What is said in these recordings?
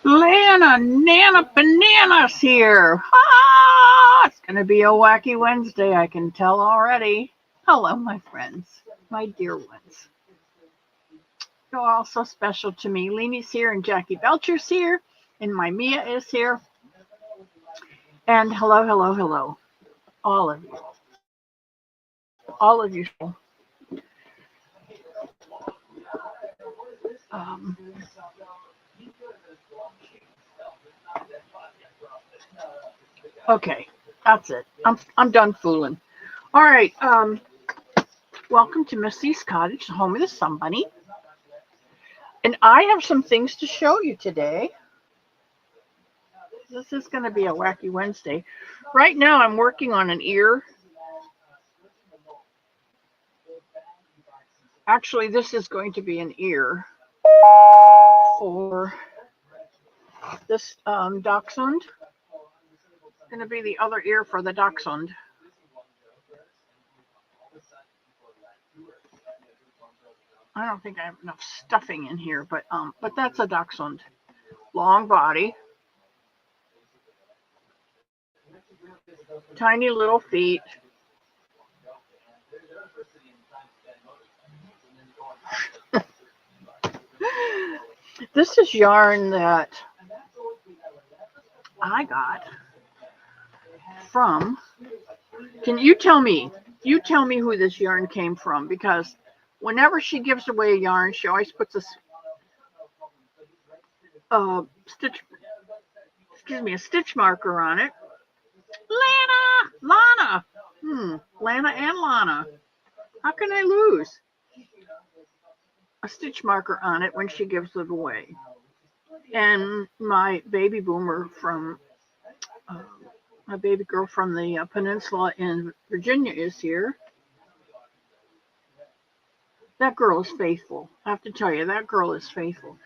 Lana, Nana, Bananas here. Ah, it's going to be a wacky Wednesday, I can tell already. Hello, my friends, my dear ones. You're all so special to me. Leanie's here, and Jackie Belcher's here, and my Mia is here. And hello, hello, hello, all of you. All of you. Um, okay, that's it. I'm done fooling. All right. Welcome to Missy's Cottage, the home of the Sunbunny. And I have some things to show you today. This is going to be a wacky Wednesday. Right now, I'm working on an ear. Actually, this is going to be an ear for this dachshund. It's going to be the other ear for the dachshund. I don't think I have enough stuffing in here, but that's a dachshund. Long body, tiny little feet. This is yarn that I got from. Can you tell me? You tell me who this yarn came from, because whenever she gives away a yarn, she always puts a stitch marker on it. Lana. Lana and Lana. How can I lose a stitch marker on it when she gives it away? And my baby boomer from my baby girl from the peninsula in Virginia is here. That girl is faithful. I have to tell you, that girl is faithful.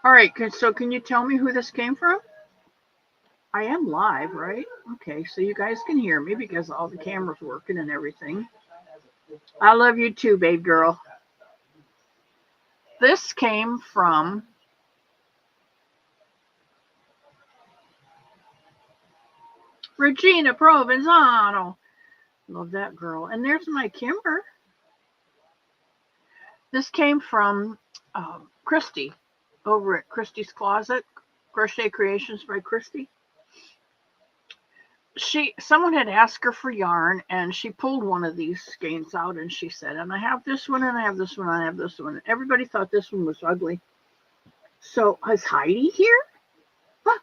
All right, so can you tell me who this came from? I am live, right? Okay, so you guys can hear me because all the cameras working and everything. I love you too, babe girl. This came from Regina Provenzano. Love that girl. And there's my Kimber. This came from Christy over at Christy's Closet, Crochet Creations by Christy. Someone had asked her for yarn, and she pulled one of these skeins out, and she said, and I have this one, and I have this one, and I have this one. Everybody thought this one was ugly. So is Heidi here? Huh.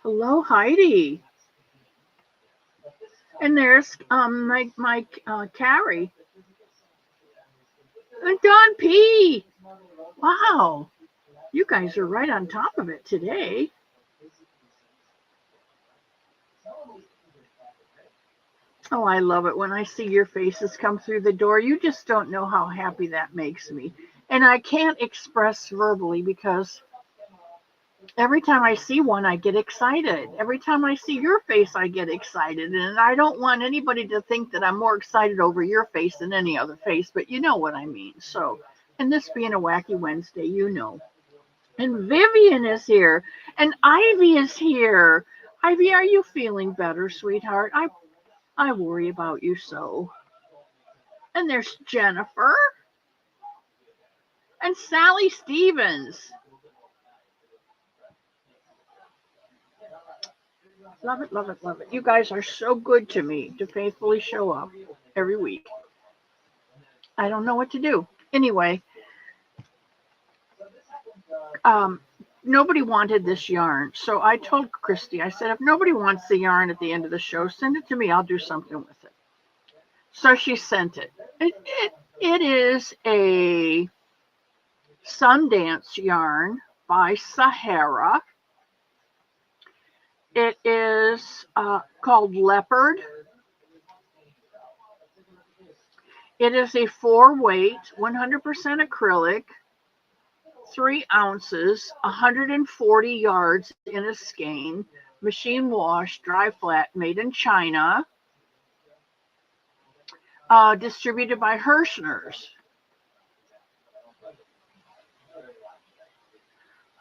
Hello, Heidi. And there's my Carrie. And Don P. Wow. You guys are right on top of it today. Oh, I love it when I see your faces come through the door. You just don't know how happy that makes me. And I can't express verbally, because every time I see one, I get excited. Every time I see your face, I get excited. And I don't want anybody to think that I'm more excited over your face than any other face, but you know what I mean. So, and this being a wacky Wednesday, you know. And Vivian is here. And Ivy is here. Ivy, are you feeling better, sweetheart? I worry about you so. And there's Jennifer. And Sally Stevens. Love it, love it, love it. You guys are so good to me to faithfully show up every week. I don't know what to do. Anyway, nobody wanted this yarn. So I told Christy, I said, if nobody wants the yarn at the end of the show, send it to me. I'll do something with it. So she sent it. It is a Sundance yarn by Sahara. It is called Leopard. It is a 4-weight, 100% acrylic, 3 ounces, 140 yards in a skein, machine wash, dry flat, made in China, distributed by Hirschner's.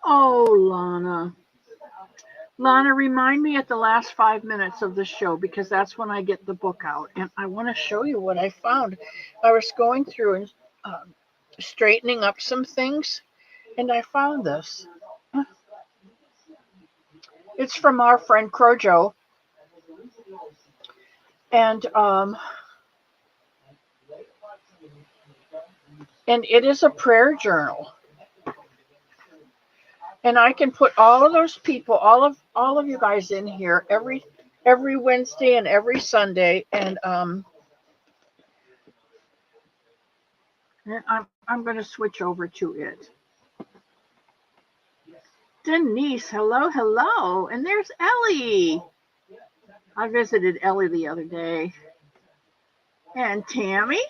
Oh, Lana. Lana, remind me at the last 5 minutes of the show because that's when I get the book out. And I want to show you what I found. I was going through and straightening up some things, and I found this. It's from our friend Crojo. And it is a prayer journal. And I can put all of those people, all of you guys in here every Wednesday and every Sunday, and I'm going to switch over to it. Denise, hello, and there's Ellie. I visited Ellie the other day, and Tammy.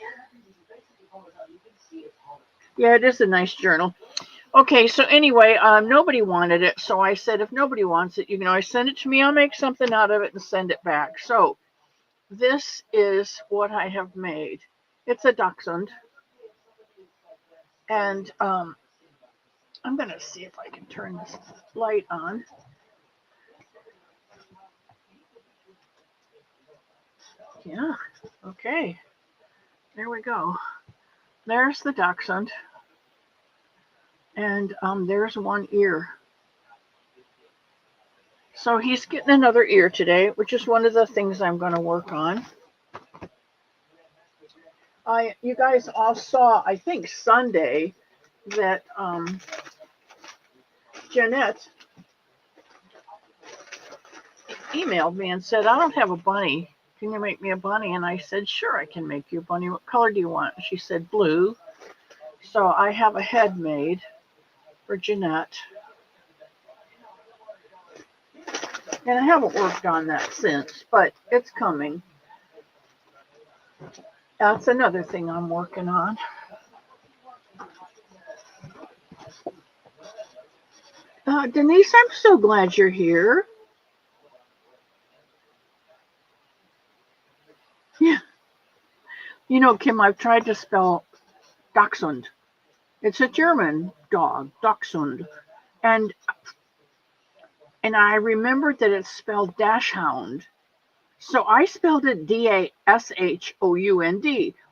Yeah, it is a nice journal. Okay, so anyway, nobody wanted it, so I said, if nobody wants it, you can always send it to me. I'll make something out of it and send it back. So this is what I have made. It's a dachshund, and I'm going to see if I can turn this light on. Yeah, okay, there we go. There's the dachshund, and there's one ear. So he's getting another ear today, which is one of the things I'm going to work on. You guys all saw, I think Sunday, that Jeanette emailed me and said, I don't have a bunny. Can you make me a bunny? And I said, sure, I can make you a bunny. What color do you want? She said, blue. So I have a head made for Jeanette. And I haven't worked on that since, but it's coming. That's another thing I'm working on. Denise, I'm so glad you're here. Yeah. You know, Kim, I've tried to spell Dachshund. It's a German dog, Dachshund. And I remembered that it's spelled Dachshund. So I spelled it Dashhound.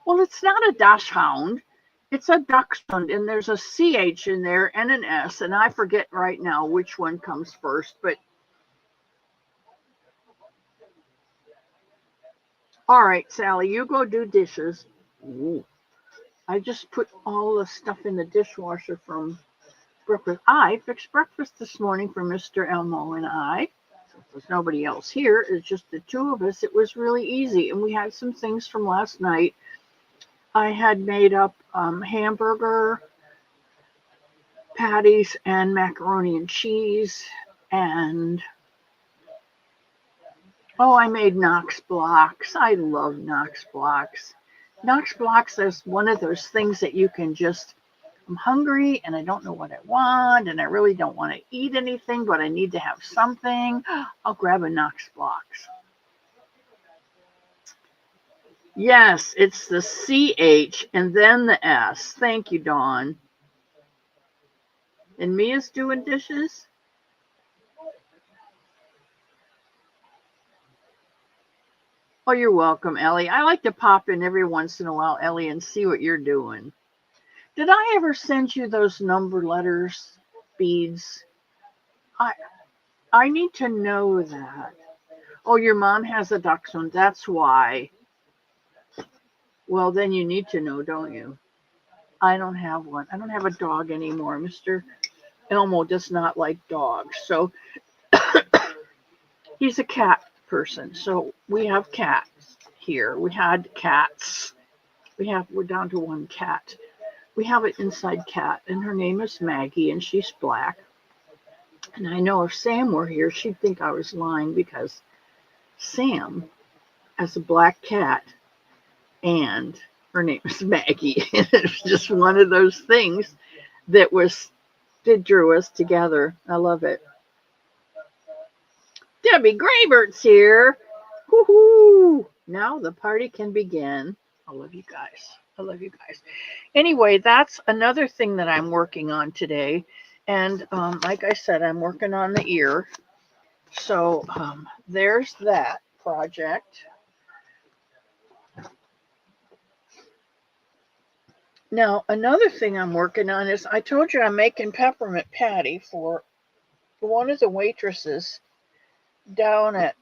Well, it's not a Dachshund. It's a Dachshund, and there's a CH in there and an S, and I forget right now which one comes first. But all right, Sally, you go do dishes. Ooh. I just put all the stuff in the dishwasher from breakfast. I fixed breakfast this morning for Mr. Elmo and I. There's nobody else here. It's just the two of us. It was really easy, and we had some things from last night. I had made up hamburger patties and macaroni and cheese, and I made Knox blocks. I love Knox blocks. Knox blocks is one of those things that you can just, I'm hungry and I don't know what I want, and I really don't want to eat anything, but I need to have something. I'll grab a Knox blocks. Yes, it's the CH and then the S. Thank you, Dawn. And Mia's doing dishes? Oh, you're welcome, Ellie. I like to pop in every once in a while, Ellie, and see what you're doing. Did I ever send you those number letters, beads? I need to know that. Oh, your mom has a dachshund. That's why. Well, then you need to know, don't you? I don't have one. I don't have a dog anymore. Mr. Elmo does not like dogs. So he's a cat person. So we have cats here. We had cats. We're down to one cat. We have an inside cat, and her name is Maggie, and she's black. And I know if Sam were here, she'd think I was lying because Sam has a black cat, and her name is Maggie. It was just one of those things that drew us together. I love it. Debbie Graybert's here. Woohoo! Now the party can begin. I love you guys. Anyway, that's another thing that I'm working on today And like I said, I'm working on the ear. So there's that project. Now, another thing I'm working on is I told you I'm making peppermint patty for one of the waitresses down at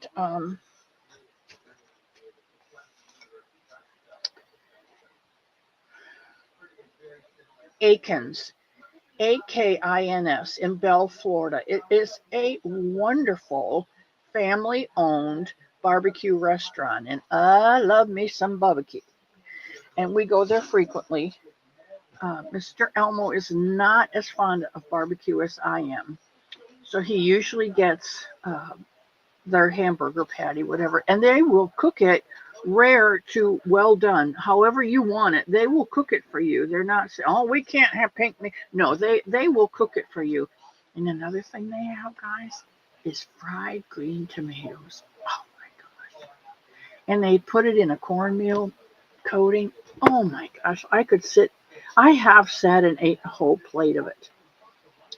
Akins, Akins in Bell, Florida. It is a wonderful family-owned barbecue restaurant, and I love me some barbecue. And we go there frequently. Mr. Elmo is not as fond of barbecue as I am, so he usually gets their hamburger patty, whatever, and they will cook it rare to well done, however you want it. They will cook it for you. They're not saying, "Oh, we can't have pink meat." No, they will cook it for you. And another thing they have, guys, is fried green tomatoes. Oh my gosh! And they put it in a cornmeal coating. Oh my gosh! I have sat and ate a whole plate of it.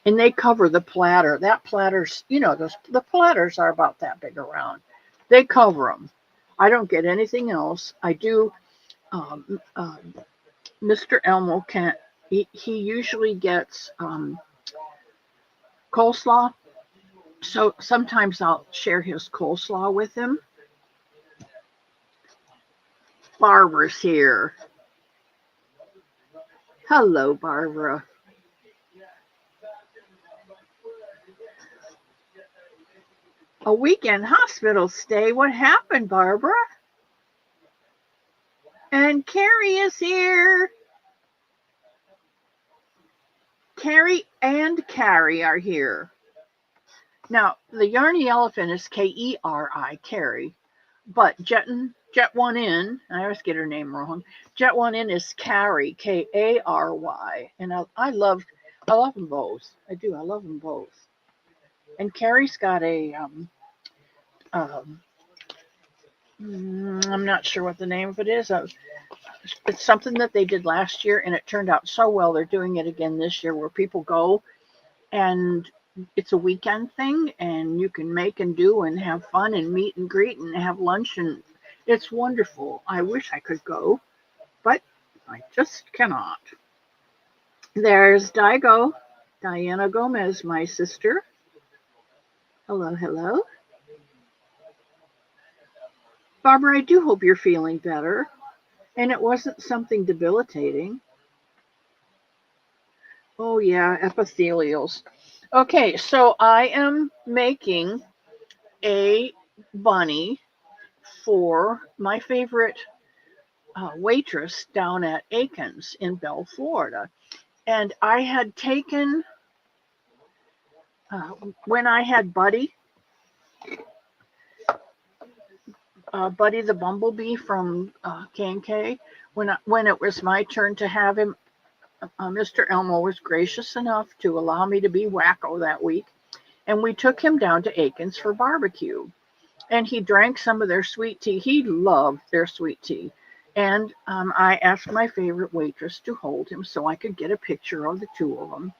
And they cover the platter. That platter's, the platters are about that big around. They cover them. I don't get anything else. I do. Mr. Elmo can't. He usually gets coleslaw. So sometimes I'll share his coleslaw with him. Barbara's here. Hello, Barbara. A weekend hospital stay. What happened, Barbara? And Carrie is here. Carrie and Carrie are here. Now, the Yarny Elephant is Keri, Carrie, but Jet One In, I always get her name wrong. Jet One In is Carrie, Kary, and I love them both. I do. I love them both. And Carrie's got a I'm not sure what the name of it is. It's something that they did last year, and it turned out so well. They're doing it again this year, where people go and it's a weekend thing, and you can make and do and have fun and meet and greet and have lunch, and it's wonderful. I wish I could go, but I just cannot. There's Diana Gomez, my sister. Hello, hello. Barbara, I do hope you're feeling better, and it wasn't something debilitating. Oh yeah, epithelials. Okay, so I am making a bunny for my favorite waitress down at Akins in Bell, Florida. And I had taken, when I had Buddy the Bumblebee from K&K, when it was my turn to have him, Mr. Elmo was gracious enough to allow me to be Wacko that week. And we took him down to Akins for barbecue. And he drank some of their sweet tea. He loved their sweet tea. And I asked my favorite waitress to hold him so I could get a picture of the two of them.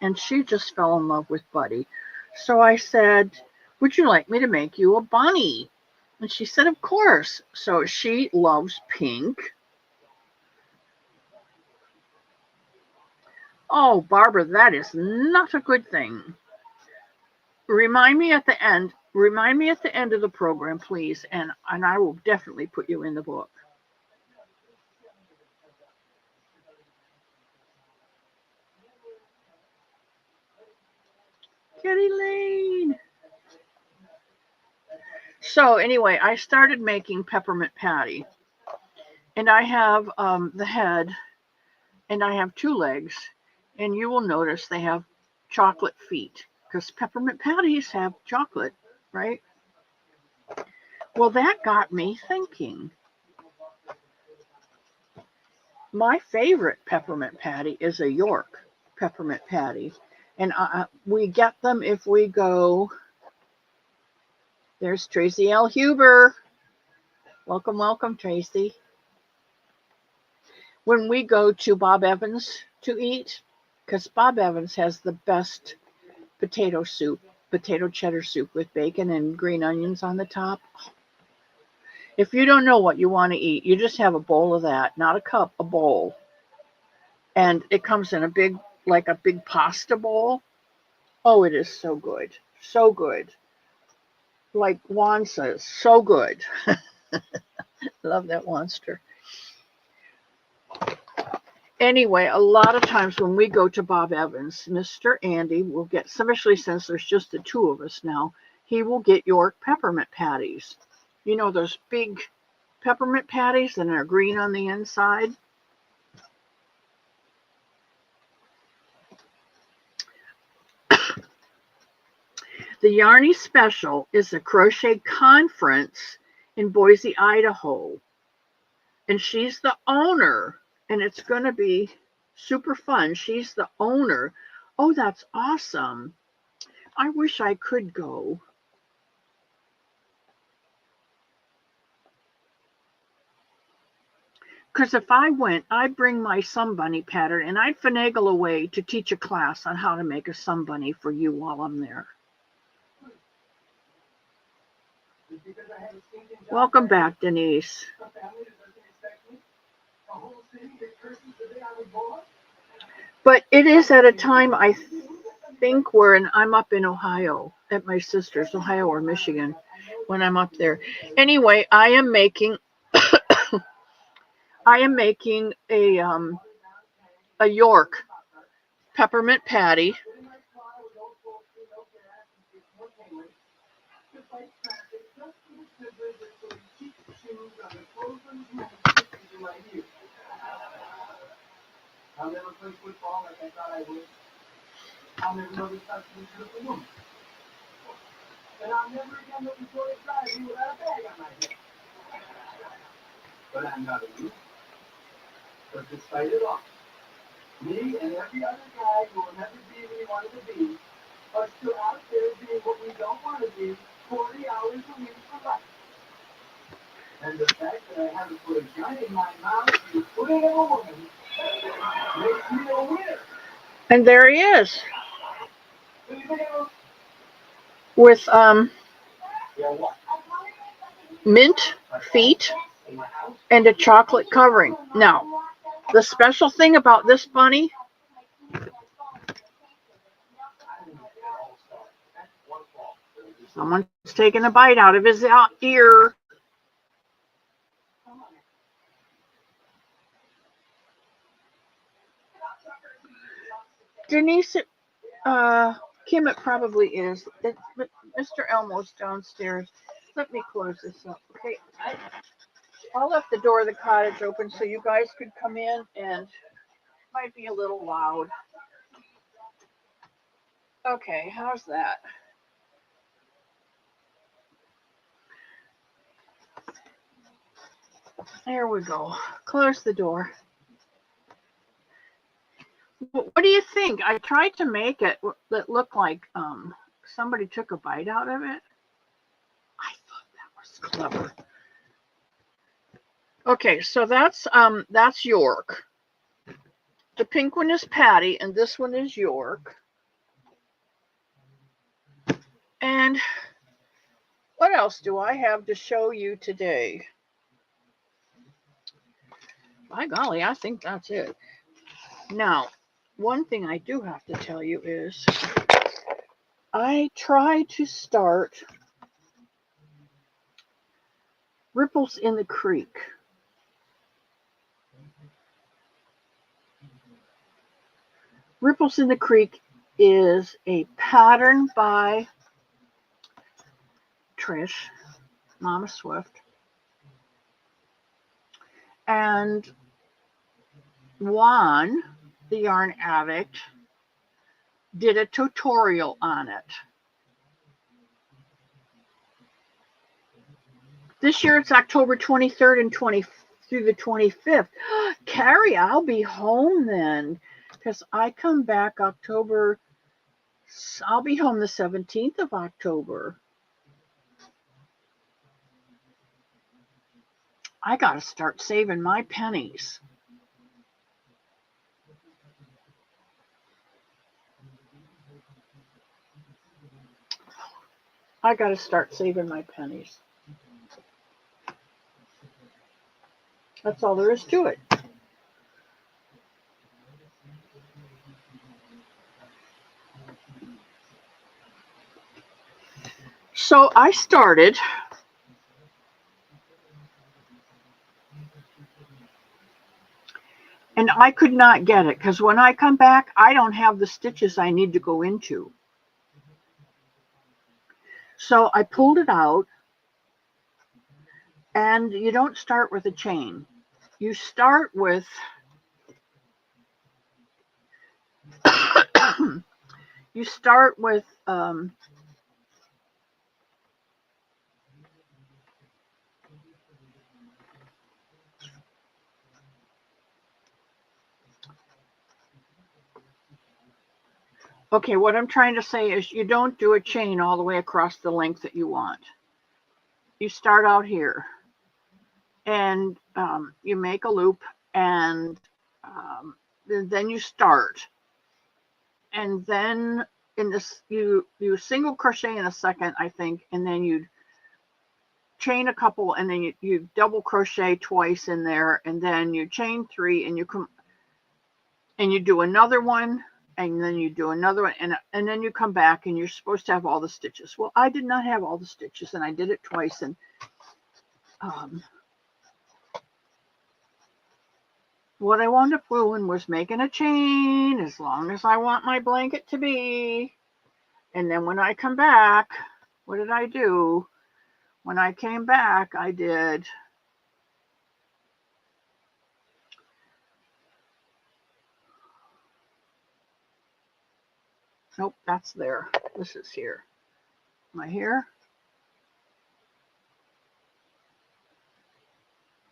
And she just fell in love with Buddy. So I said, "Would you like me to make you a bunny?" And she said, "Of course." So she loves pink. Oh, Barbara, that is not a good thing. Remind me at the end of the program, please, and I will definitely put you in the book. Kitty Lane. So anyway, I started making peppermint patty, and I have the head, and I have two legs, and you will notice they have chocolate feet because peppermint patties have chocolate, right? Well, that got me thinking. My favorite peppermint patty is a York peppermint patty, and we get them if we go. There's Tracy L. Huber. Welcome, welcome, Tracy. When we go to Bob Evans to eat, because Bob Evans has the best potato soup, potato cheddar soup with bacon and green onions on the top. If you don't know what you want to eat, you just have a bowl of that, not a cup, a bowl. And it comes in a big, like a big pasta bowl. Oh, it is so good. So good. Like Juan says, so good. Love that monster. Anyway, a lot of times when we go to Bob Evans, Mr. Andy will get, especially since there's just the two of us now, he will get York peppermint patties. You know, those big peppermint patties that are green on the inside? The Yarny Special is a crochet conference in Boise, Idaho. And she's the owner. And it's going to be super fun. She's the owner. Oh, that's awesome. I wish I could go. Because if I went, I'd bring my sun bunny pattern and I'd finagle away to teach a class on how to make a sun bunny for you while I'm there. Welcome back, Denise. But it is at a time, I think, where I'm up in Ohio at my sister's, Ohio or Michigan, when I'm up there. Anyway, I am making a York peppermint patty. I'll never play football like I thought I would. I'll never know the touch of a beautiful woman. And I'll never again look Victoria driving without a bag on my head. But I'm not a youth. But despite it all, me and every other guy who will never be what he wanted to be are still out there being what we don't want to be 40 hours a week for life. And the fact that I haven't put a gun in my mouth to put it in a woman makes me a winner. And there he is. With mint feet and a chocolate covering. Now, the special thing about this bunny, someone's taking a bite out of his ear. Denise, Kim, it probably is. Mr. Elmo's downstairs. Let me close this up, okay? I left the door of the cottage open so you guys could come in, and it might be a little loud. Okay, how's that? There we go. Close the door. What do you think? I tried to make it that look like somebody took a bite out of it. I thought that was clever. Okay, so that's York. The pink one is Patty, and this one is York. And what else do I have to show you today? By golly, I think that's it. Now, one thing I do have to tell you is I try to start Ripples in the Creek. Ripples in the Creek is a pattern by Trish, Mama Swift, and Juan, the yarn addict, did a tutorial on it. This year it's October 23rd and through the 25th. Carrie, I'll be home then, because I come back October. I'll be home the 17th of October. I got to start saving my pennies. I got to start saving my pennies. That's all there is to it. So I started, and I could not get it because when I come back, I don't have the stitches I need to go into. So I pulled it out, and you don't start with a chain. You start with you start with okay, what I'm trying to say is you don't do a chain all the way across the length that you want. You start out here, and you make a loop, and then you start, and then in this you single crochet in a second, I think, and then you chain a couple, and then you double crochet twice in there, and then you chain 3, and you come and you do another one, and then you do another one, and then you come back, and you're supposed to have all the stitches. Well, I did not have all the stitches, and I did it twice, and what I wound up doing was making a chain as long as I want my blanket to be. And then when I come back, what did I do? When I came back, I did nope, that's there. This is here. Am I here?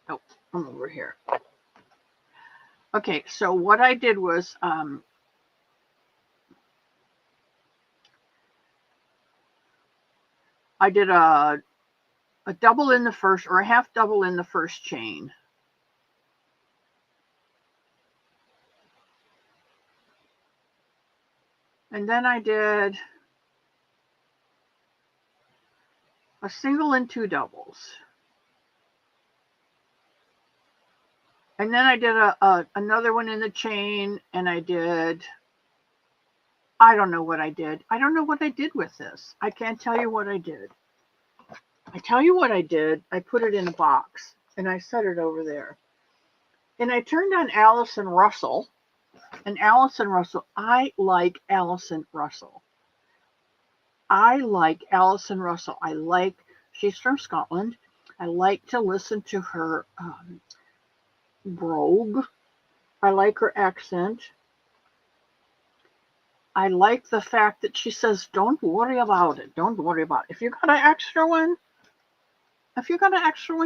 Nope, I'm over here. Okay, so what I did was I did a double in the first, or a half double in the first chain. And then I did a single and 2 doubles. And then I did another one in the chain, and I don't know what I did. I don't know what I did with this. I can't tell you what I did. I tell you what I did. I put it in a box, and I set it over there. And I turned on Allison Russell. And Allison Russell, I like Allison Russell. She's from Scotland. I like to listen to her brogue. I like her accent. I like the fact that she says, don't worry about it. Don't worry about it. If you got an extra one,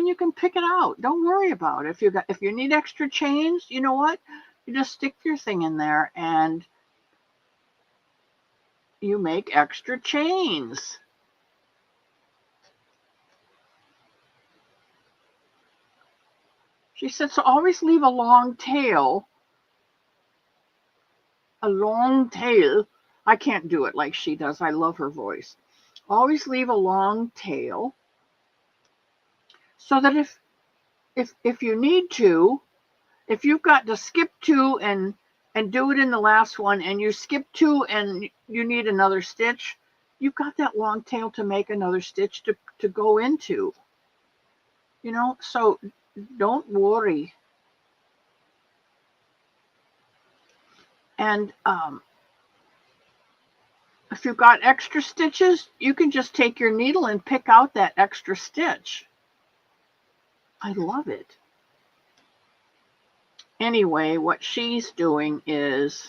you can pick it out. Don't worry about it. If you need extra chains, you know what? You just stick your thing in there and you make extra chains. She said, so always leave a long tail. A long tail. I can't do it like she does. I love her voice. Always leave a long tail so that if you need to, if you've got to skip 2 and do it in the last one, and you skip 2 and you need another stitch, you've got that long tail to make another stitch to go into. You know, so don't worry. And if you've got extra stitches, you can just take your needle and pick out that extra stitch. I love it. Anyway, what she's doing is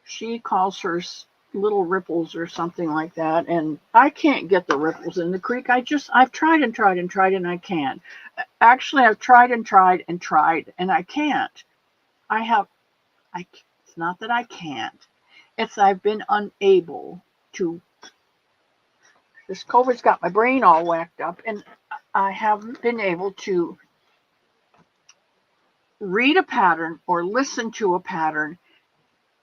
she calls her little ripples or something like that, and I can't get the ripples in the creek. I've tried and tried and tried, and I can't. Actually, I've tried and tried and tried, and I can't. It's not that I can't. It's I've been unable to. This COVID's got my brain all whacked up, and I haven't been able to read a pattern or listen to a pattern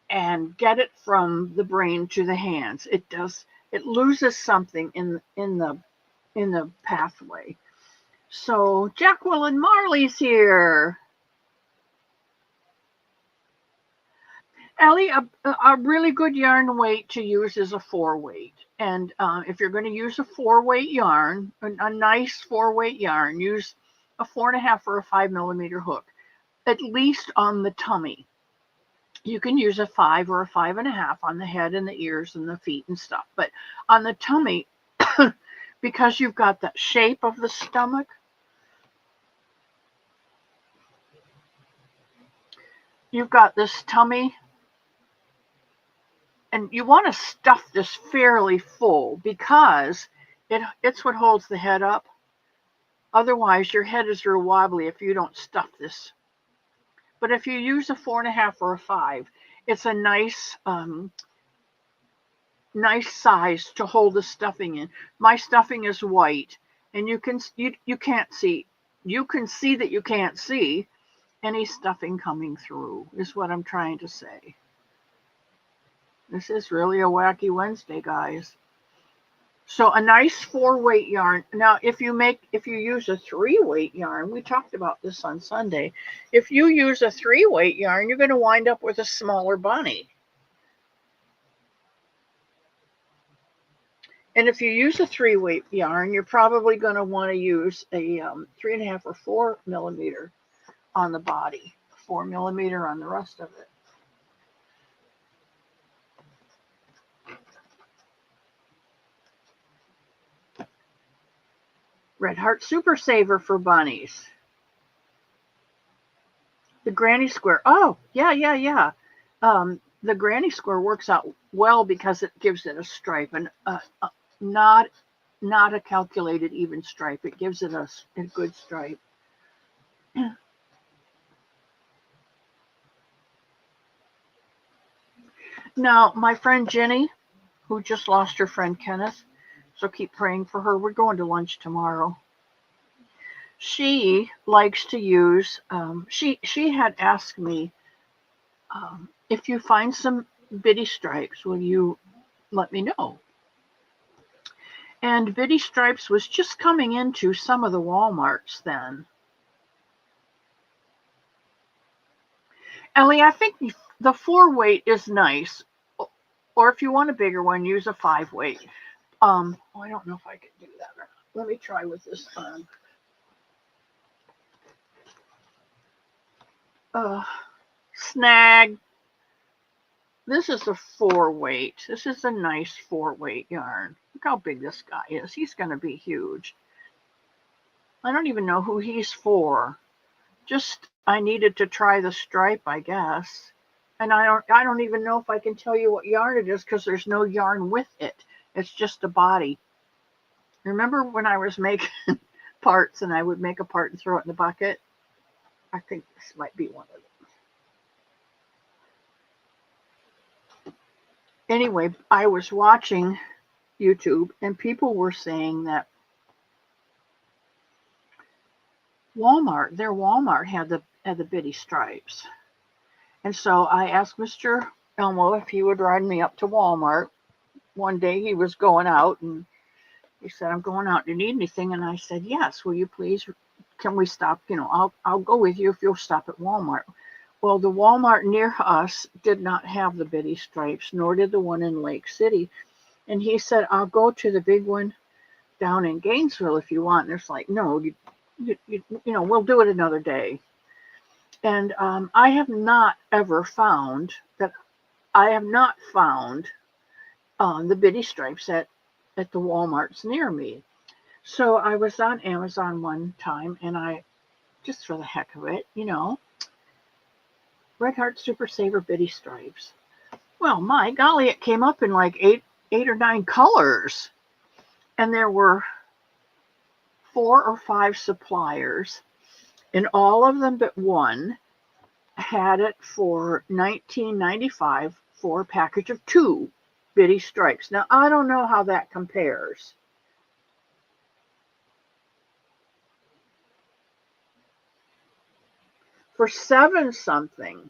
and get it from the brain to the hands. it loses something in the pathway. So Jacqueline Marley's here. Ellie, a really good yarn weight to use is a 4-weight. And if you're going to use a 4-weight yarn, a nice 4-weight yarn, use a 4.5 or a 5 millimeter hook, at least on the tummy. You can use a 5 or a 5.5 on the head and the ears and the feet and stuff. But on the tummy, because you've got the shape of the stomach, you've got this tummy, and you want to stuff this fairly full because it's what holds the head up. Otherwise, your head is real wobbly if you don't stuff this. But if you use a 4.5 or a 5, it's a nice size to hold the stuffing in. My stuffing is white, and you can't see. You can see that you can't see any stuffing coming through, is what I'm trying to say. This is really a wacky Wednesday, guys. So a nice 4-weight yarn. Now, if you use a 3-weight yarn, we talked about this on Sunday. If you use a 3-weight yarn, you're going to wind up with a smaller bunny. And if you use a 3-weight yarn, you're probably going to want to use a 3.5 or 4 millimeter on the body, 4 millimeter on the rest of it. Red Heart Super Saver for bunnies. The Granny Square. Oh, yeah. The Granny Square works out well because it gives it a stripe, and not a calculated even stripe. It gives it a good stripe. Now, my friend Jenny, who just lost her friend Kenneth, so keep praying for her. We're going to lunch tomorrow. She likes to use, she had asked me, if you find some bitty stripes, will you let me know? And bitty stripes was just coming into some of the Walmarts then. Ellie, I think the 4-weight is nice. Or if you want a bigger one, use a 5-weight. I don't know if I can do that or not. Let me try with this snag. This is a 4-weight. This is a nice 4-weight yarn. Look how big this guy is. He's going to be huge. I don't even know who he's for. Just I needed to try the stripe, I guess. And I don't even know if I can tell you what yarn it is because there's no yarn with it. It's just a body. Remember when I was making parts and I would make a part and throw it in the bucket? I think this might be one of them. Anyway, I was watching YouTube and people were saying that their Walmart had the bitty stripes. And so I asked Mr. Elmo if he would ride me up to Walmart. One day he was going out and he said, I'm going out. Do you need anything? And I said, yes. Will you please? Can we stop? I'll go with you if you'll stop at Walmart. Well, the Walmart near us did not have the bitty stripes, nor did the one in Lake City. And he said, I'll go to the big one down in Gainesville if you want. And it's like, no, we'll do it another day. And I have not found the bitty stripes at the Walmarts near me. So I was on Amazon one time and I, just for the heck of it, Red Heart Super Saver bitty stripes. Well, my golly, it came up in like eight or 9 colors. And there were 4 or 5 suppliers. And all of them but one had it for $19.95 for a package of 2 bitty stripes. Now, I don't know how that compares. For $7 something,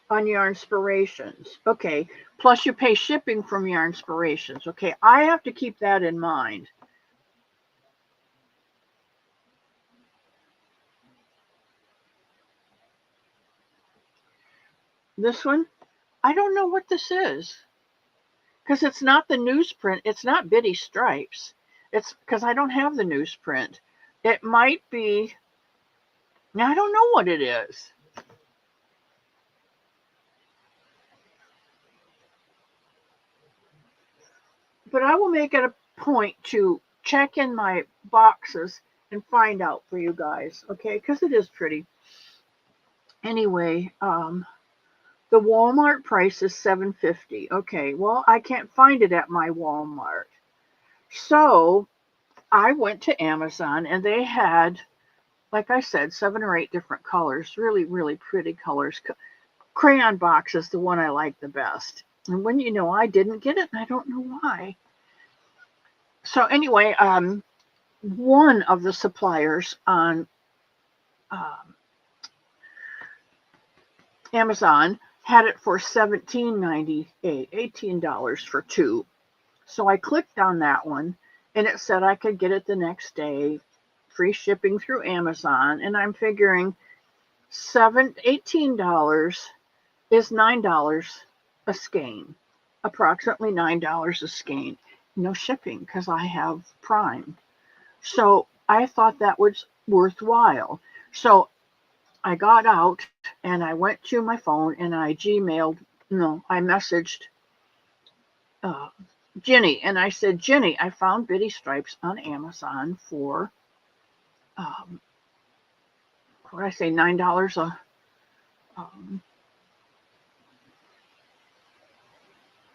on Yarnspirations. Okay. Plus you pay shipping from Yarnspirations. Okay. I have to keep that in mind. This one, I don't know what this is. Because it's not the newsprint. It's not Bitty Stripes. It's because I don't have the newsprint. It might be. Now I don't know what it is. But I will make it a point to check in my boxes and find out for you guys, okay? Because it is pretty. Anyway, the Walmart price is $7.50. Okay, well, I can't find it at my Walmart. So I went to Amazon and they had, like I said, 7 or 8 different colors, really, really pretty colors. Crayon box is the one I like the best. And when you know I didn't get it, I don't know why. So anyway, one of the suppliers on Amazon had it for $17.98, $18 for 2. So I clicked on that one and it said I could get it the next day, free shipping through Amazon. And I'm figuring $18 is $9 a skein, approximately $9 a skein. No shipping because I have Prime. So I thought that was worthwhile. So I got out and I went to my phone and I messaged Ginny and I said, Ginny, I found Bitty Stripes on Amazon for, what did I say, $9 a,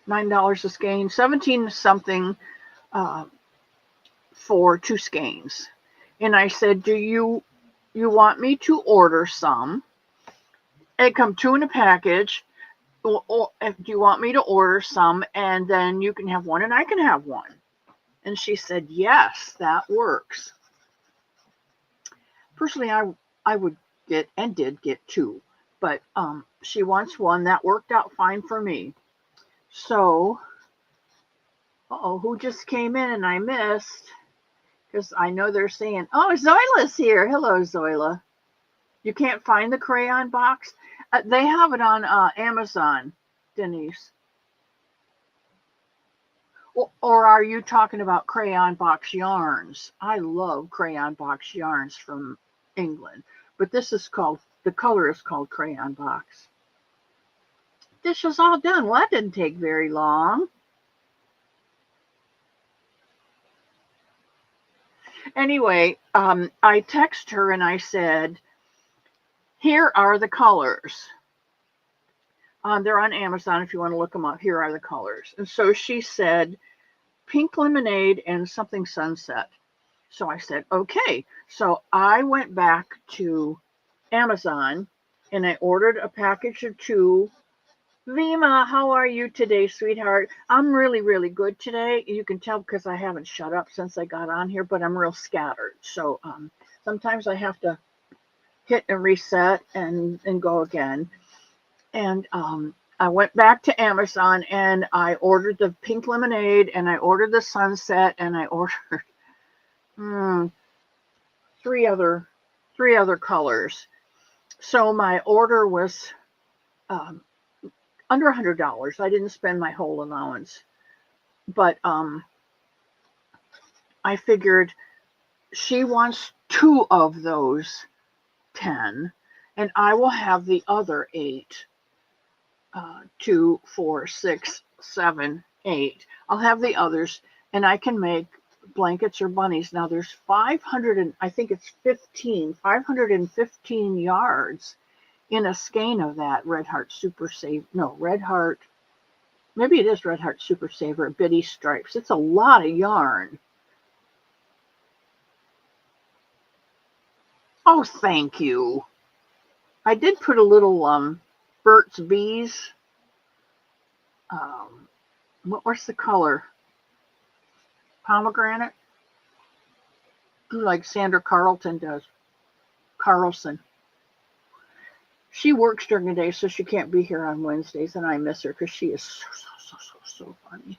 $9 a skein, 17 something for 2 skeins. And I said, do you want me to order some? It come 2 in a package. Or do you want me to order some and then you can have one and I can have one? And she said, yes, that works. Personally, I would get and did get 2, but she wants one. That worked out fine for me. So, who just came in and I missed? Because I know they're saying, oh, Zoila's here. Hello, Zoila. You can't find the crayon box? They have it on Amazon, Denise. Or are you talking about crayon box yarns? I love crayon box yarns from England. But this is called, the color is called crayon box. This was all done. Well, that didn't take very long. Anyway, I text her and I said, here are the colors. They're on Amazon if you want to look them up. Here are the colors. And so she said, pink lemonade and something sunset. So I said, okay. So I went back to Amazon and I ordered a package of 2. Vima, how are you today, sweetheart? I'm really, really good today. You can tell because I haven't shut up since I got on here, but I'm real scattered. So sometimes I have to hit and reset and go again. And I went back to Amazon and I ordered the pink lemonade and I ordered the sunset and I ordered 3 other colors. So my order was under $100. I didn't spend my whole allowance, but I figured she wants 2 of those 10, and I will have the other 8. 2, 4, 6, 7, 8. I'll have the others, and I can make blankets or bunnies. Now there's 500 and I think it's 515 yards in a skein of that Red Heart Super Save. No, Red Heart. Maybe it is Red Heart Super Saver Bitty Stripes. It's a lot of yarn. Oh, thank you. I did put a little Burt's Bees. What's the color? Pomegranate? Like Sandra Carlson does. Carlson. She works during the day, so she can't be here on Wednesdays, and I miss her because she is so funny.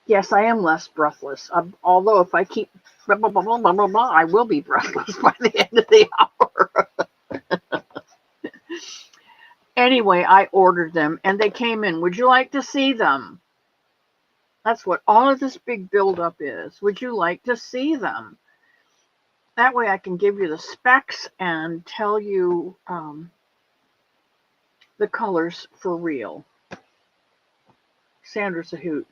Yes, I am less breathless. Although if I keep blah, blah, blah, blah, blah, blah, blah, I will be breathless by the end of the hour. Anyway, I ordered them, and they came in. Would you like to see them? That's what all of this big buildup is. Would you like to see them? That way I can give you the specs and tell you the colors for real. Sandra's a hoot.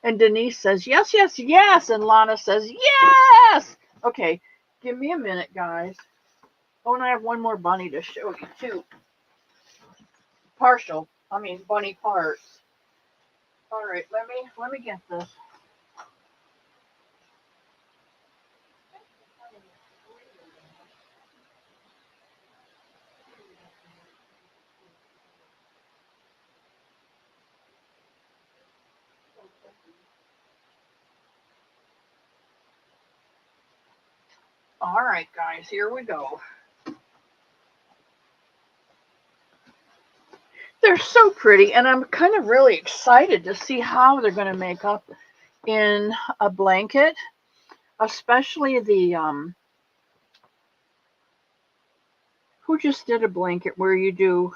And Denise says, yes, yes, yes. And Lana says, yes. Okay, give me a minute, guys. Oh, and I have one more bunny to show you, too. Bunny parts. All right, let me get this. All right, guys, here we go. They're so pretty, and I'm kind of really excited to see how they're going to make up in a blanket, especially the who just did a blanket where you do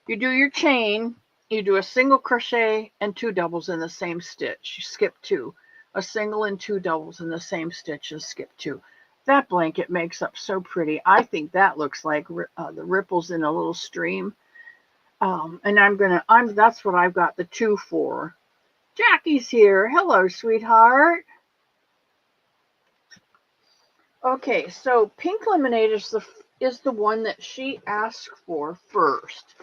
your chain, you do a single crochet and 2 doubles in the same stitch. You skip 2, a single and 2 doubles in the same stitch and skip 2. That blanket makes up so pretty. I think that looks like the ripples in a little stream. And that's what I've got the 2 for. Jackie's here. Hello, sweetheart. Okay, so Pink Lemonade is the one that she asked for first.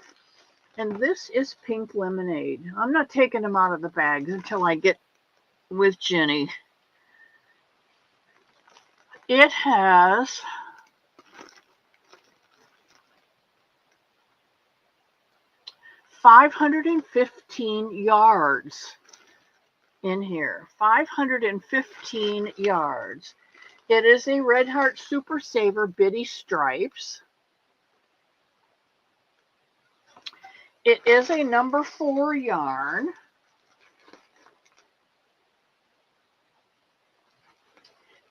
And this is Pink Lemonade. I'm not taking them out of the bags until I get with Jenny. It has 515 yards in here. 515 yards. It is a Red Heart Super Saver Bitty Stripes. It is a number 4 yarn.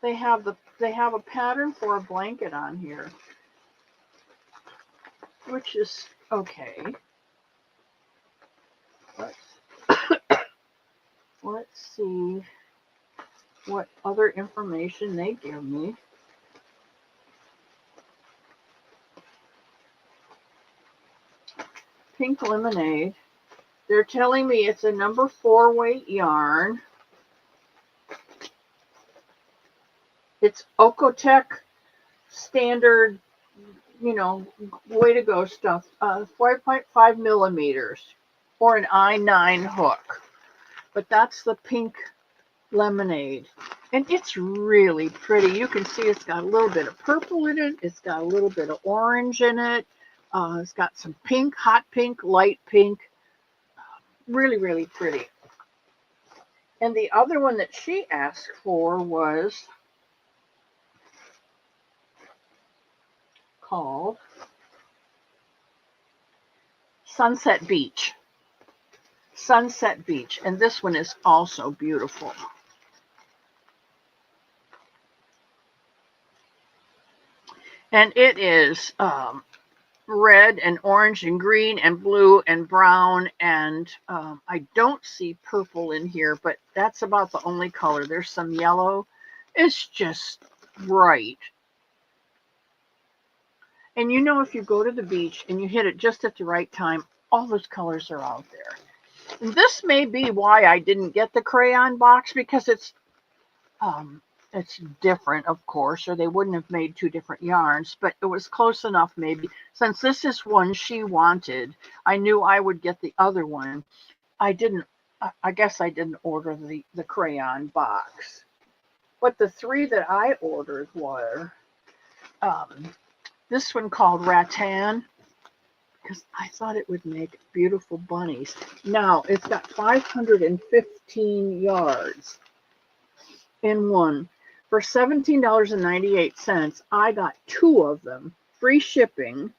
They have a pattern for a blanket on here, which is okay. Let's see what other information they give me. Pink Lemonade. They're telling me it's a number 4 weight yarn. It's Okotech standard, way to go stuff. 5.5 millimeters or an I9 hook. But that's the Pink Lemonade. And it's really pretty. You can see it's got a little bit of purple in it. It's got a little bit of orange in it. It's got some pink, hot pink, light pink. Really, really pretty. And the other one that she asked for was called Sunset Beach. Sunset Beach. And this one is also beautiful. And it is red and orange and green and blue and brown. And I don't see purple in here, but that's about the only color. There's some yellow. It's just bright. And if you go to the beach and you hit it just at the right time, all those colors are out there. And this may be why I didn't get the crayon box, because it's different, of course, or they wouldn't have made 2 different yarns, but it was close enough maybe. Since this is one she wanted, I knew I would get the other one. I guess I didn't order the crayon box. But the 3 that I ordered were this one called Rattan, because I thought it would make beautiful bunnies. Now, it's got 515 yards in one. For $17.98, I got 2 of them free shipping,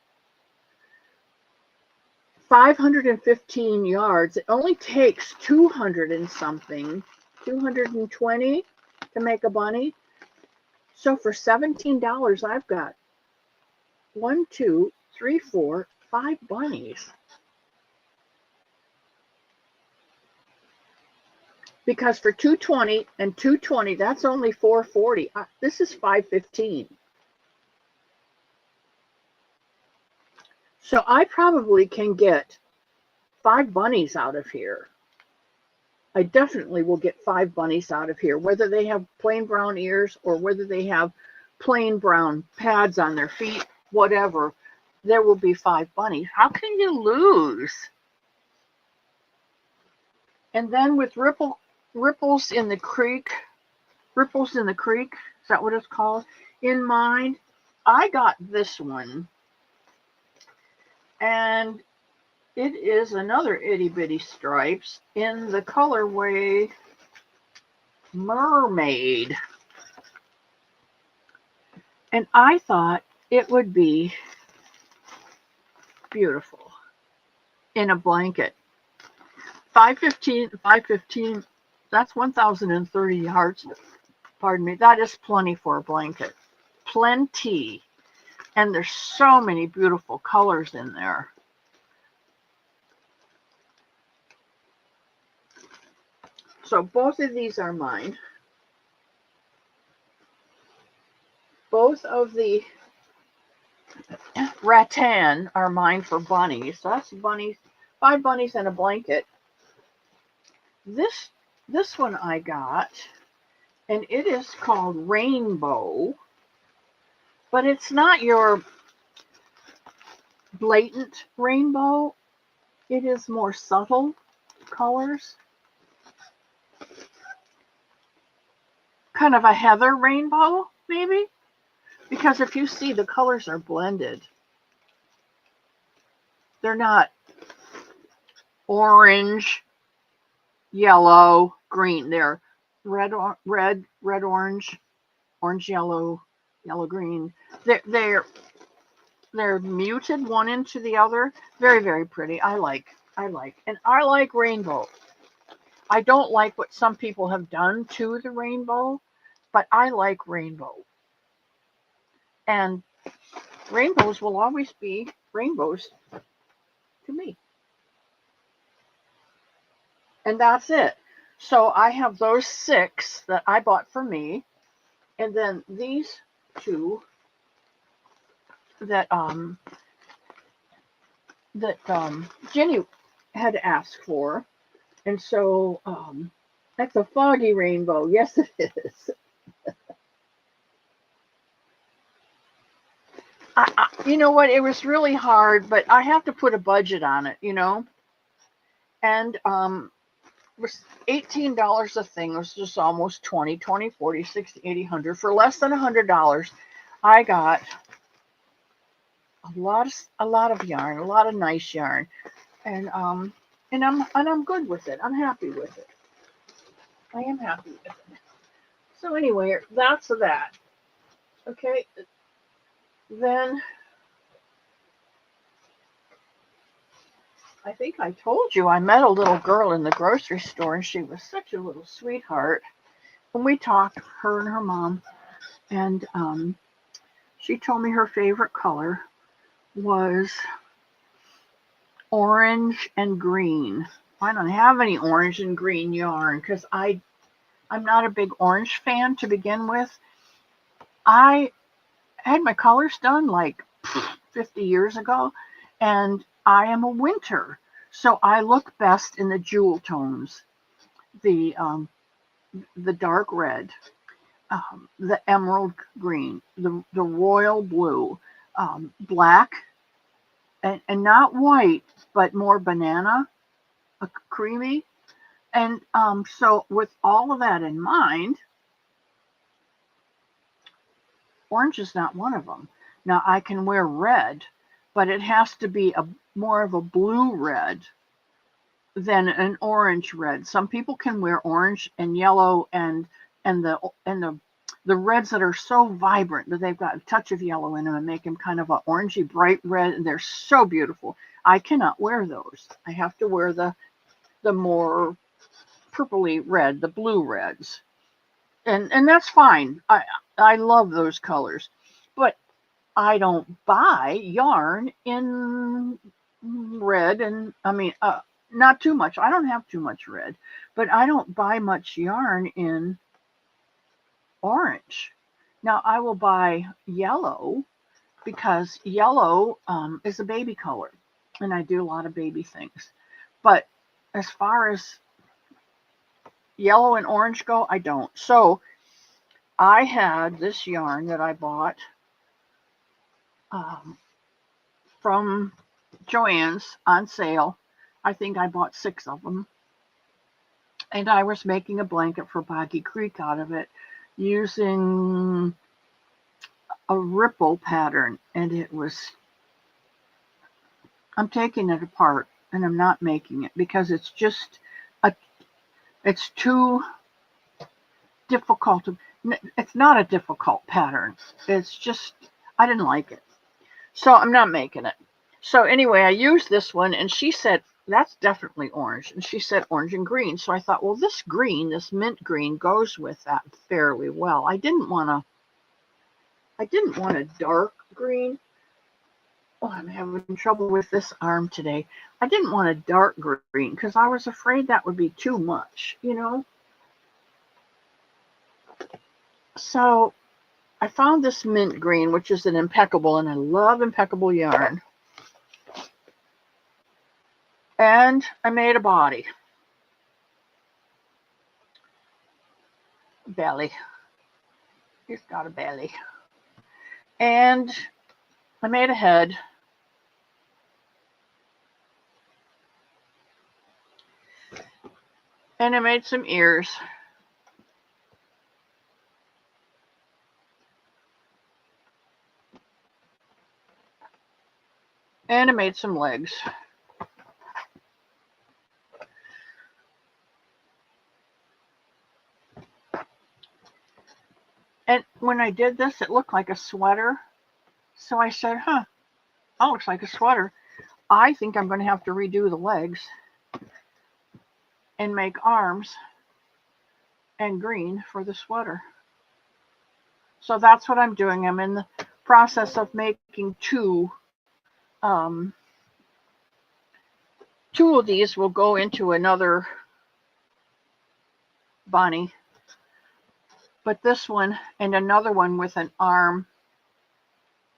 515 yards. It only takes 200 and something, 220 to make a bunny. So for $17, I've got 1, 2, 3, 4, 5 bunnies. Because for 220 and 220, that's only 440. This is 515. So I probably can get 5 bunnies out of here. I definitely will get 5 bunnies out of here, whether they have plain brown ears or whether they have plain brown pads on their feet, whatever. There will be 5 bunnies. How can you lose? And then with ripples in the creek, is that what it's called? In mind, I got this one. And it is another itty bitty stripes in the colorway Mermaid. And I thought it would be beautiful in a blanket. 515, that's 1,030 yards. Pardon me, that is plenty for a blanket. Plenty. And there's so many beautiful colors in there. So both of these are mine. Both of the rattan are mine for bunnies. So that's bunnies, 5 bunnies and a blanket. This one I got, and it is called Rainbow. But it's not your blatant rainbow. It is more subtle colors. Kind of a heather rainbow, maybe? Because if you see, the colors are blended. They're not orange, yellow, green. They're red, orange, orange, yellow, yellow, green. They're muted one into the other. Very, very pretty. I like. And I like rainbow. I don't like what some people have done to the rainbow, but I like rainbow. And rainbows will always be rainbows to me. And that's it. So I have those 6 that I bought for me. And then these 2 that Jenny had asked for. And so that's a foggy rainbow. Yes, it is. You know what? It was really hard, but I have to put a budget on it, you know. And it was $18 a thing. It was just almost 20, 40, 60, 80, 100. For less than $100, I got a lot of yarn, a lot of nice yarn, and I'm good with it. I'm happy with it. I am happy with it. So anyway, that's that. Okay. Then I think I told you I met a little girl in the grocery store, and she was such a little sweetheart. When we talked, her and her mom, and she told me her favorite color was orange and green. I don't have any orange and green yarn because I'm not a big orange fan to begin with. I had my colors done like 50 years ago, and I am a winter, so I look best in the jewel tones, the dark red, the emerald green, the royal blue, black, and not white, but more banana, creamy. And so with all of that in mind, orange is not one of them. Now I can wear red, but it has to be more of a blue red than an orange red. Some people can wear orange and yellow and the the reds that are so vibrant that they've got a touch of yellow in them and make them kind of an orangey bright red, and they're so beautiful. I cannot wear those. I have to wear the more purpley red, the blue reds. And that's fine. I love those colors. But I don't buy yarn in red, and I mean not too much. I don't have too much red, but I don't buy much yarn in orange. Now I will buy yellow because yellow is a baby color, and I do a lot of baby things. But as far as yellow and orange go, I don't. So I had this yarn that I bought from Joann's on sale. I think I bought 6 of them. And I was making a blanket for Boggy Creek out of it using a ripple pattern. And it was, I'm taking it apart and I'm not making it because it's just, it's too difficult. It's not a difficult pattern. It's just, I didn't like it. So I'm not making it. So anyway, I used this one and she said, that's definitely orange. And she said orange and green. So I thought, well, this green, this mint green goes with that fairly well. I didn't want a dark green. Oh, I'm having trouble with this arm today. I didn't want a dark green because I was afraid that would be too much, you know. So I found this mint green, which is an impeccable, and I love impeccable yarn. And I made a body. Belly. He's got a belly. And I made a head. And I made some ears. And I made some legs. And when I did this, it looked like a sweater. So I said, that looks like a sweater. I think I'm going to have to redo the legs and make arms and green for the sweater. So that's what I'm doing. I'm in the process of making 2. 2 of these will go into another bunny. But this one and another one with an arm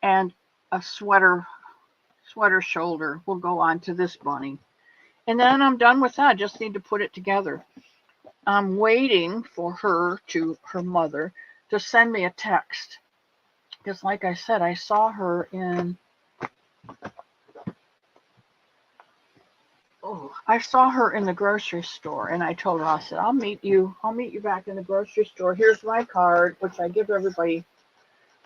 and a sweater shoulder will go onto this bunny. And then I'm done with that. I just need to put it together. I'm waiting for her mother to send me a text. Because like I said, I saw her in the grocery store, and I told her, I said, I'll meet you back in the grocery store. Here's my card, which I give everybody.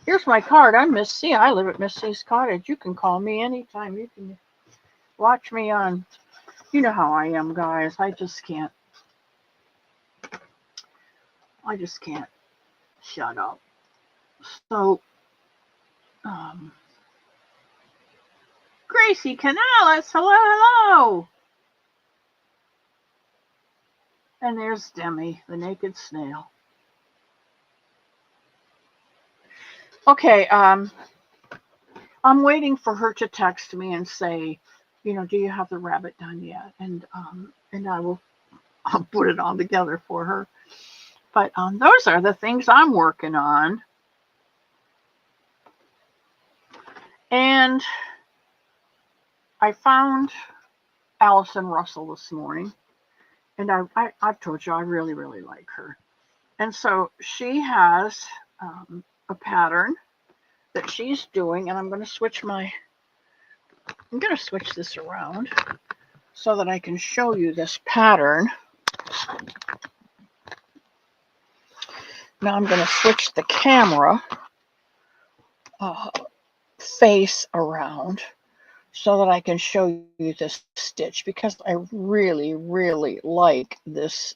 Here's my card. I'm Miss C. I live at Miss C's cottage. You can call me anytime. You can watch me on, you know how I am, guys. I just can't shut up. So, Gracie Canales, hello. And there's Demi, the naked snail. Okay, I'm waiting for her to text me and say, do you have the rabbit done yet? And I'll put it all together for her. But those are the things I'm working on. And I found Allison Russell this morning. And I've told you I really, really like her. And so she has a pattern that she's doing, and I'm going to switch this around so that I can show you this pattern. Now I'm going to switch the camera face around so that I can show you this stitch, because I really, really like this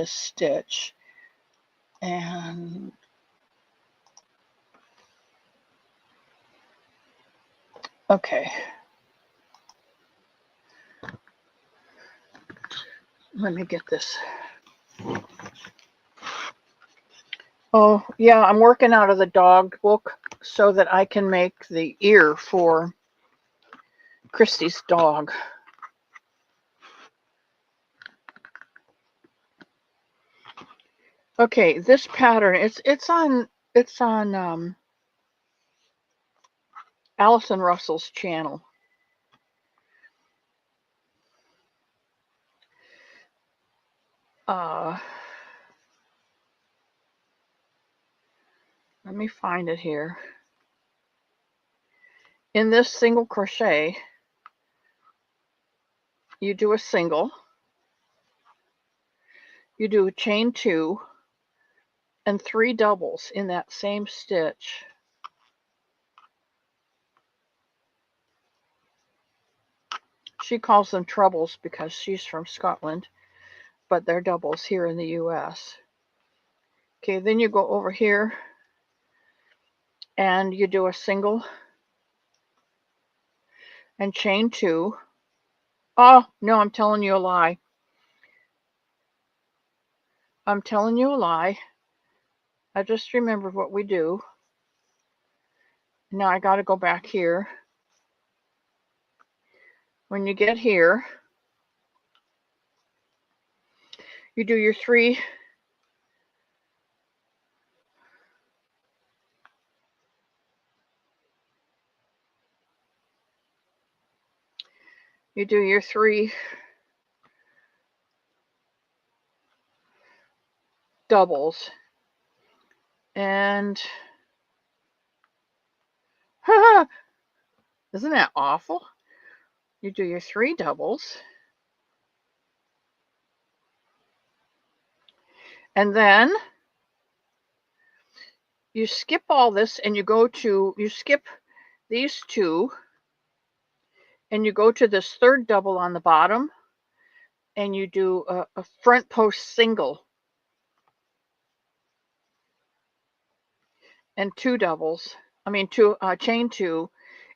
stitch. And okay. Let me get this. Oh, yeah, I'm working out of the dog book so that I can make the ear for Christy's dog. Okay, this pattern, it's on Allison Russell's channel. Let me find it here. In this single crochet, you do a single, you do a chain 2 and 3 doubles in that same stitch. She calls them trebles because she's from Scotland, but they're doubles here in the US. Okay, then you go over here and you do a single and chain 2. Oh, no, I'm telling you a lie. I'm telling you a lie. I just remembered what we do. Now I got to go back here. When you get here, you do your 3 doubles. And isn't that awful? You do your 3 doubles. And then you skip all this and you skip these 2 and you go to this 3rd double on the bottom and you do a front post single and 2 doubles. I mean, chain 2.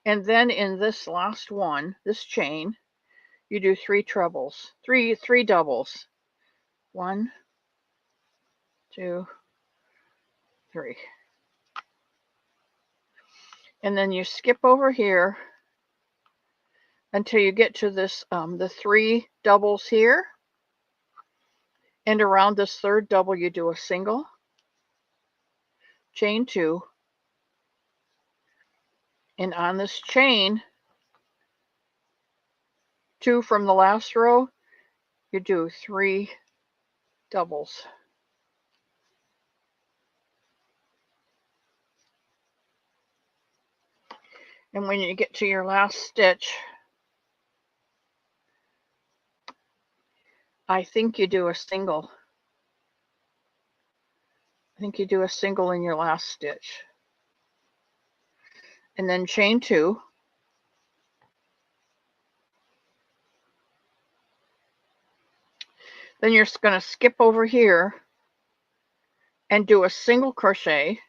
And then in this last one, this chain, you do 3 trebles, three doubles. 1, 2, 3. And then you skip over here until you get to this, the 3 doubles here. And around this 3rd double, you do a single, chain 2. And on this chain 2 from the last row, you do 3 doubles. And when you get to your last stitch, I think you do a single. I think you do a single in your last stitch. And then chain 2. Then you're going to skip over here and do a single crochet,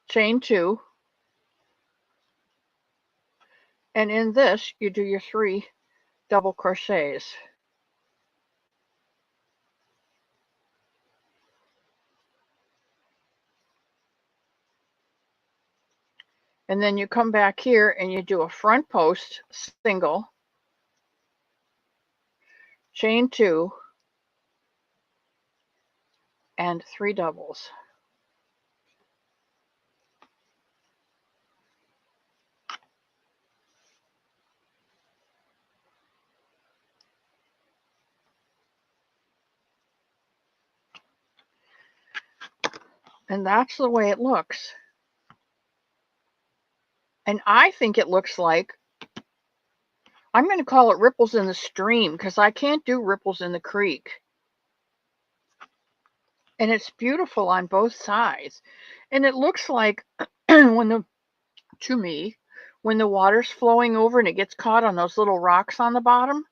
chain 2. And in this, you do your 3 double crochets. And then you come back here and you do a front post single, chain 2, and 3 doubles. And that's the way it looks. And I think it looks like, I'm going to call it ripples in the stream because I can't do ripples in the creek. And it's beautiful on both sides. And it looks like when the water's flowing over and it gets caught on those little rocks on the bottom,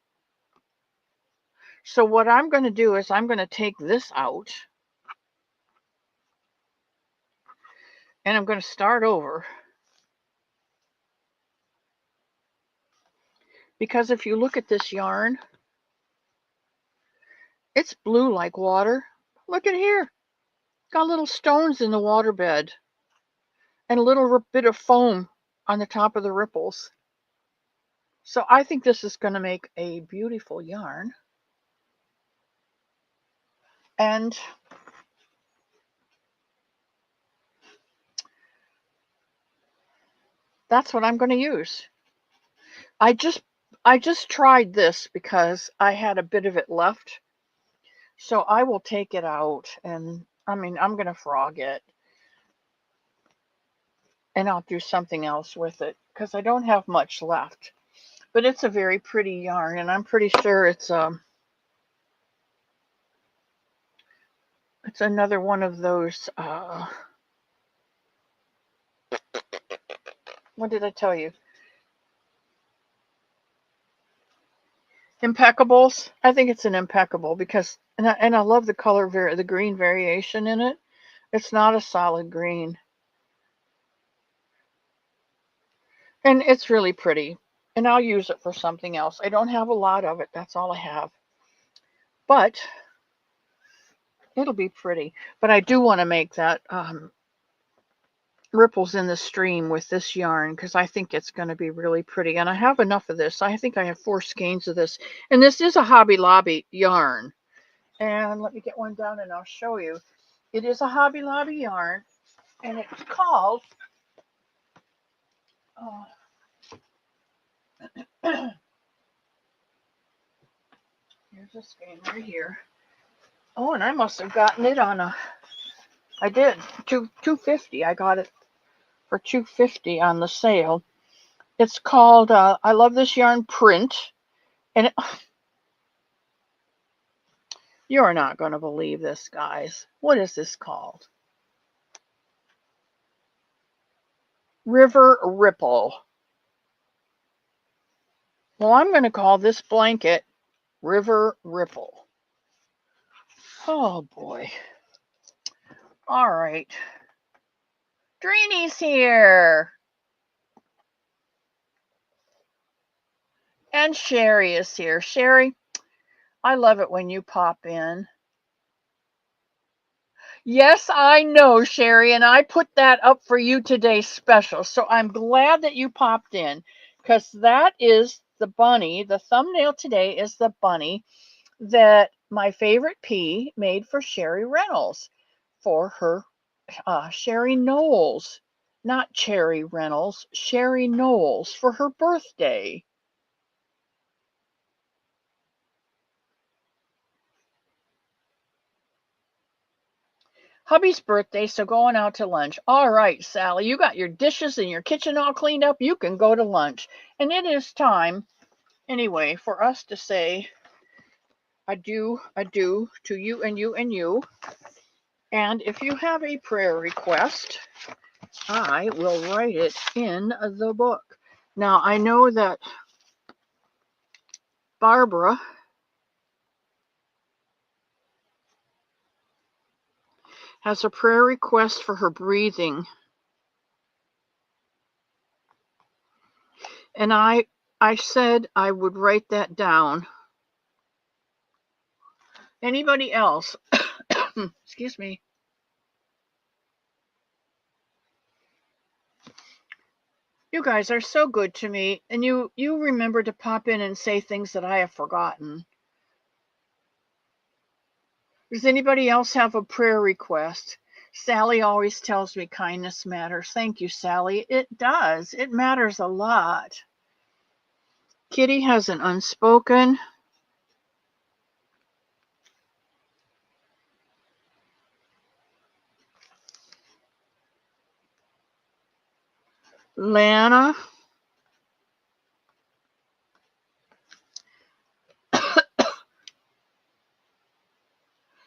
So what I'm going to do is I'm going to take this out and I'm going to start over. Because if you look at this yarn, it's blue like water. Look at here. Got little stones in the waterbed and a little bit of foam on the top of the ripples. So I think this is going to make a beautiful yarn. And that's what I'm going to use. I just tried this because I had a bit of it left. So I will take it out and I'm going to frog it. And I'll do something else with it because I don't have much left. But it's a very pretty yarn and I'm pretty sure it's another one of those what did I tell you? Impeccables. I think it's an impeccable because and I love the color the green variation in it. It's not a solid green. And it's really pretty. And I'll use it for something else. I don't have a lot of it. That's all I have. But it'll be pretty. But I do want to make that ripples in the stream with this yarn because I think it's going to be really pretty. And I have enough of this. I think I have 4 skeins of this. And this is a Hobby Lobby yarn. And let me get one down and I'll show you. It is a Hobby Lobby yarn. And it's called... here's a skein right here. Oh, and I must have gotten it on a... I did. $2.50. I got it for $2.50 on the sale. It's called I Love This Yarn Print. And you're not going to believe this, guys. What is this called? River Ripple. Well, I'm going to call this blanket River Ripple. Oh, boy. All right. Dreenie's here. And Sherry is here. Sherry, I love it when you pop in. Yes, I know, Sherry, and I put that up for you today special. So I'm glad that you popped in because that is the bunny. The thumbnail today is the bunny that my favorite P made for Sherry Reynolds for her, Sherry Knowles, not Cherry Reynolds, Sherry Knowles for her birthday. Hubby's birthday, so going out to lunch. All right, Sally, you got your dishes and your kitchen all cleaned up. You can go to lunch. And it is time, anyway, for us to say adieu, adieu to you and you and you. And if you have a prayer request, I will write it in the book. Now, I know that Barbara has a prayer request for her breathing. And I said I would write that down. Anybody else? Excuse me. You guys are so good to me, and you remember to pop in and say things that I have forgotten. Does anybody else have a prayer request? Sally always tells me kindness matters. Thank you, Sally. It does. It matters a lot. Kitty has an unspoken. Lana.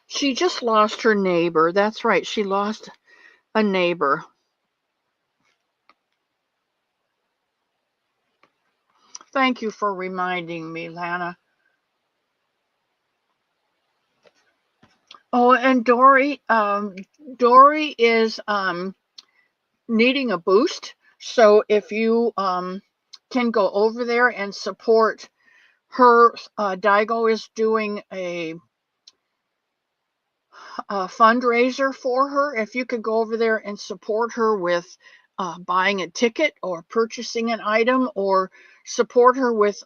She just lost her neighbor. That's right. She lost a neighbor. Thank you for reminding me, Lana. Oh, and Dory is needing a boost. So if you can go over there and support her, Daigo is doing a fundraiser for her. If you could go over there and support her with buying a ticket or purchasing an item, or support her with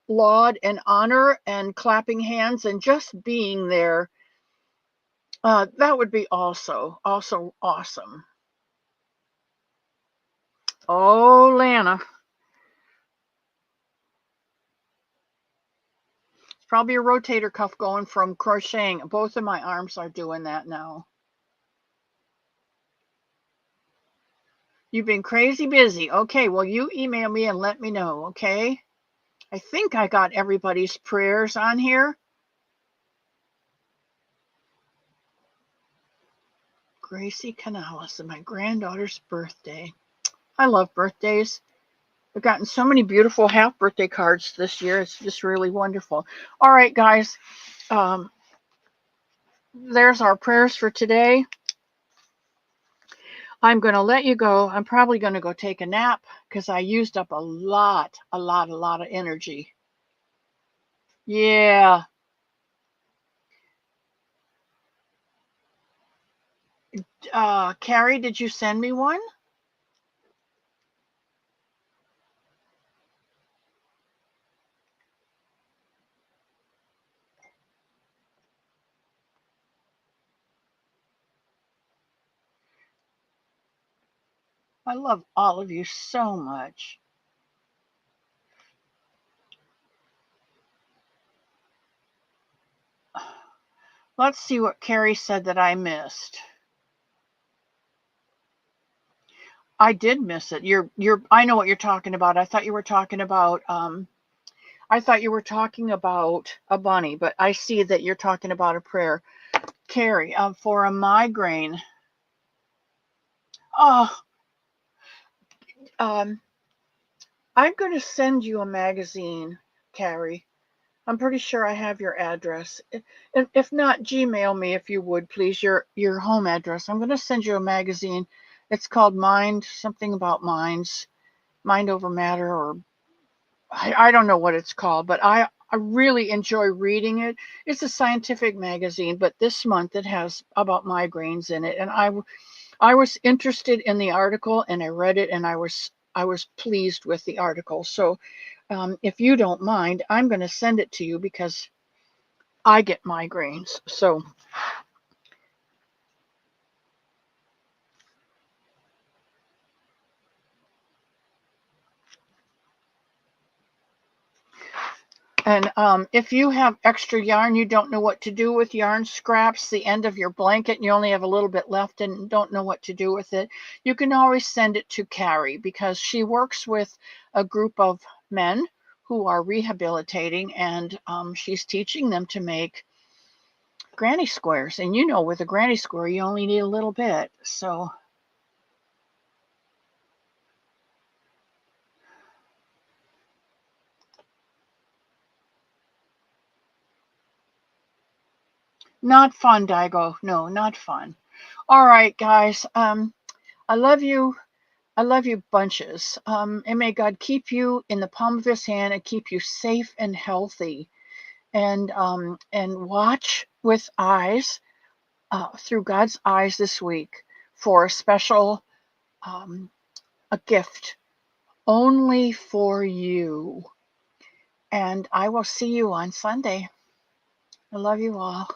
laud and honor and clapping hands and just being there, that would be also awesome. Oh, Lana. It's probably a rotator cuff going from crocheting. Both of my arms are doing that now. You've been crazy busy. Okay, well, you email me and let me know, okay? I think I got everybody's prayers on here. Gracie Canales and my granddaughter's birthday. I love birthdays. I've gotten so many beautiful half birthday cards this year. It's just really wonderful. All right, guys. There's our prayers for today. I'm going to let you go. I'm probably going to go take a nap because I used up a lot of energy. Yeah. Carrie, did you send me one? I love all of you so much. Let's see what Carrie said that I missed. I did miss it. I know what you're talking about. I thought you were talking about a bunny, but I see that you're talking about a prayer. Carrie, for a migraine. Oh, I'm going to send you a magazine, Carrie. I'm pretty sure I have your address. If not, Gmail me if you would, please, your home address. I'm going to send you a magazine. It's called Mind, something about minds, Mind Over Matter, or I don't know what it's called, but I really enjoy reading it. It's a scientific magazine, but this month it has about migraines in it, and I was interested in the article, and I read it, and I was pleased with the article. So if you don't mind, I'm going to send it to you because I get migraines. So and if you have extra yarn, you don't know what to do with yarn scraps, the end of your blanket, and you only have a little bit left and don't know what to do with it, you can always send it to Carrie because she works with a group of men who are rehabilitating, and she's teaching them to make granny squares. And you know, with a granny square, you only need a little bit. So not fun, Daigo. No, not fun. All right, guys. I love you. I love you bunches. And may God keep you in the palm of his hand and keep you safe and healthy. And watch with eyes, through God's eyes this week for a special, a gift only for you. And I will see you on Sunday. I love you all.